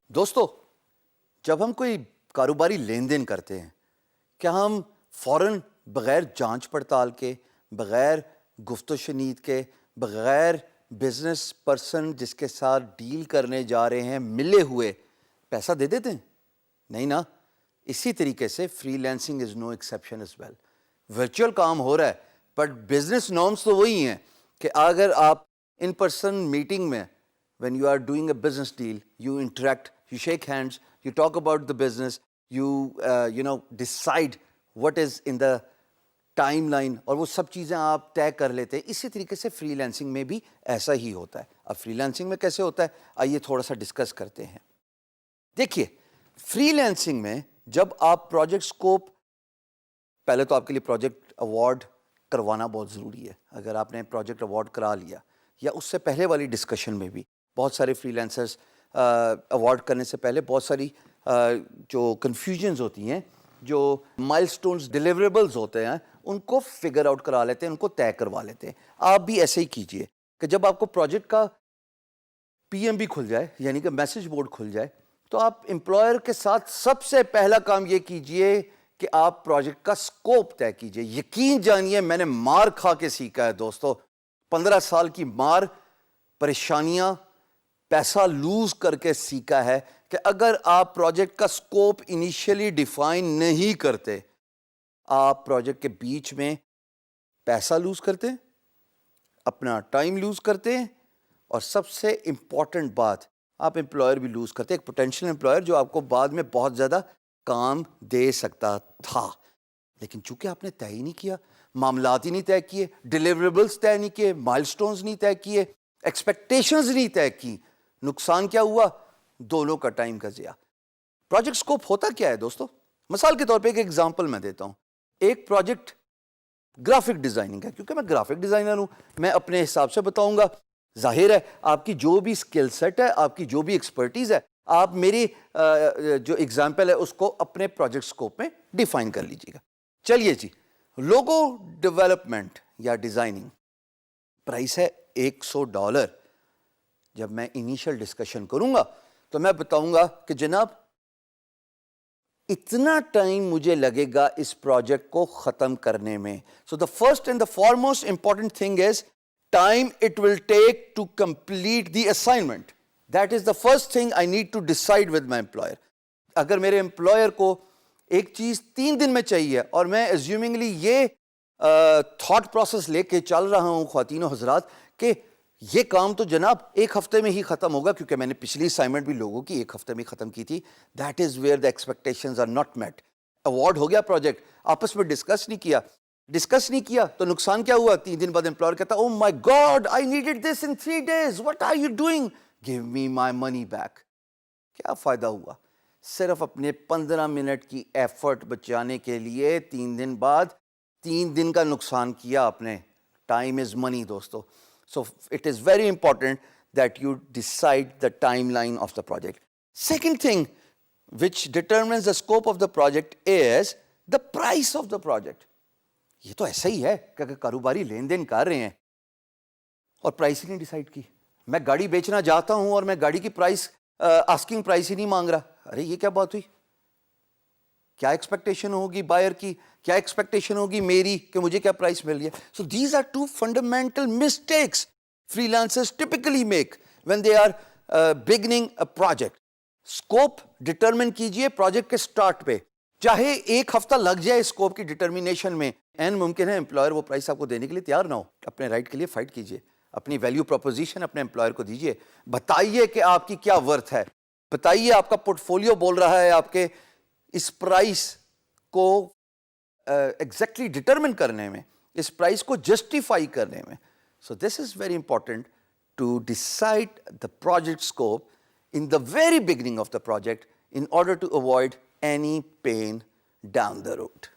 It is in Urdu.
دوستو، جب ہم کوئی کاروباری لین دین کرتے ہیں، کیا ہم فوراً بغیر جانچ پڑتال کے، بغیر گفت و شنید کے، بغیر بزنس پرسن جس کے ساتھ ڈیل کرنے جا رہے ہیں ملے ہوئے پیسہ دے دیتے ہیں؟ نہیں نا. اسی طریقے سے فری لینسنگ از no exception as well. Virtual کام ہو رہا ہے بٹ بزنس نارمس تو وہی ہیں کہ اگر آپ ان پرسن میٹنگ میں when you are doing a business deal, you interact, you shake hands, you talk about the business, you decide what is in the timeline, اور وہ سب چیزیں آپ طے کر لیتے ہیں. اسی طریقے سے فری لینسنگ میں بھی ایسا ہی ہوتا ہے. اب فری لینسنگ میں کیسے ہوتا ہے آئیے تھوڑا سا ڈسکس کرتے ہیں. دیکھیے، فری لینسنگ میں جب آپ پروجیکٹ اسکوپ، پہلے تو آپ کے لیے پروجیکٹ ایوارڈ کروانا بہت ضروری ہے. اگر آپ نے پروجیکٹ ایوارڈ کرا لیا، یا اس سے پہلے والی ڈسکشن میں بھی بہت سارے فری لینسرز ایوارڈ کرنے سے پہلے بہت ساری جو کنفیوژنز ہوتی ہیں، جو مائل سٹونز ڈیلیوریبلز ہوتے ہیں، ان کو فگر آؤٹ کرا لیتے ہیں، ان کو طے کروا لیتے ہیں. آپ بھی ایسے ہی کیجئے کہ جب آپ کو پروجیکٹ کا پی ایم بی کھل جائے، یعنی کہ میسج بورڈ کھل جائے، تو آپ امپلائر کے ساتھ سب سے پہلا کام یہ کیجئے کہ آپ پروجیکٹ کا سکوپ طے کیجئے. یقین جانیے میں نے مار کھا کے سیکھا ہے دوستو، 15 سال کی مار، پریشانیاں، پیسہ لوز کر کے سیکھا ہے کہ اگر آپ پروجیکٹ کا سکوپ انیشیلی ڈیفائن نہیں کرتے، آپ پروجیکٹ کے بیچ میں پیسہ لوز کرتے ہیں، اپنا ٹائم لوز کرتے ہیں، اور سب سے امپورٹنٹ بات، آپ امپلائر بھی لوز کرتے ہیں. ایک پوٹینشیل امپلائر جو آپ کو بعد میں بہت زیادہ کام دے سکتا تھا، لیکن چونکہ آپ نے طے ہی نہیں کیا، معاملات ہی نہیں طے کیے، ڈیلیوریبلز طے نہیں کیے، مائل سٹونز نہیں طے کیے، ایکسپیکٹیشنز نہیں طے کی، نقصان کیا ہوا؟ دونوں کا ٹائم کا ضیاع. پروجیکٹ سکوپ ہوتا کیا ہے دوستو؟ مثال کے طور پہ ایک ایگزامپل میں دیتا ہوں. ایک پروجیکٹ گرافک ڈیزائننگ ہے. کیونکہ میں گرافک ڈیزائنر ہوں، میں اپنے حساب سے بتاؤں گا. ظاہر ہے آپ کی جو بھی سکل سیٹ ہے، آپ کی جو بھی ایکسپرٹیز ہے، آپ میری جو ایگزامپل ہے اس کو اپنے پروجیکٹ سکوپ میں ڈیفائن کر لیجیے گا. چلیے جی، لوگو ڈیولپمنٹ یا ڈیزائننگ، پرائس ہے $100. جب میں انیشل ڈسکشن کروں گا تو میں بتاؤں گا کہ جناب اتنا ٹائم مجھے لگے گا اس پروجیکٹ کو ختم کرنے میں. So the first and the foremost important thing is time it will take to complete the assignment. That is the first thing I need to decide with my employer. اگر میرے امپلائر کو ایک چیز 3 دن میں چاہیے اور میں ایزیومنگلی یہ تھاٹ پروسیس لے کے چل رہا ہوں خواتین و حضرات کہ یہ کام تو جناب 1 ہفتے میں ہی ختم ہوگا، کیونکہ میں نے پچھلی اسائنمنٹ بھی لوگوں کی 1 ہفتے میں ختم کی تھی. That is where the expectations are not met. Award ہو گیا، پروجیکٹ آپس میں ڈسکس نہیں کیا تو نقصان کیا ہوا؟ 3 دن بعد امپلائر کہتا oh my god I needed this in 3 days, what are you doing? Give me my money back. کیا فائدہ ہوا؟ صرف اپنے 15 منٹ کی ایفرٹ بچانے کے لیے 3 دن بعد 3 دن کا نقصان کیا آپ نے. ٹائم از منی دوستو. So it is very important that you decide the timeline of the project. Second thing which determines the scope of the project is the price of the project. یہ تو ایسا ہی ہے کہ اگر کاروباری لین دین کر رہے ہیں اور پرائس ہی نہیں ڈیسائیڈ کی. میں گاڑی بیچنا چاہتا ہوں اور میں گاڑی کی پرائس آسکنگ پرائس ہی نہیں مانگ رہا. ارے یہ کیا بات ہوئی؟ کیا ایکسپیکٹیشن ہوگی بائر کی، کیا ایکسپیکٹیشن ہوگی میری کہ مجھے کیا پرائس مل رہی ہے؟ So these are 2 fundamental mistakes freelancers typically make when they are beginning a project. Scope determine کیجئے پروجیکٹ کے سٹارٹ پہ، چاہے 1 ہفتہ لگ جائے اسکوپ کی ڈٹرمینیشن میں. این ممکن ہے امپلائر وہ پرائس آپ کو دینے کے لیے تیار نہ ہو. اپنے رائٹ کے لیے فائٹ کیجئے، اپنی ویلیو پروپوزیشن اپنے امپلائر کو دیجئے، بتائیے کہ آپ کی کیا ورتھ ہے، بتائیے آپ کا پورٹ فولیو بول رہا ہے آپ کے اس پرائس کو ایگزیکٹلی ڈٹرمن کرنے میں، اس پرائس کو جسٹیفائی کرنے میں. So this is very important to decide the project scope in the very beginning of the project in order to avoid any pain down the road.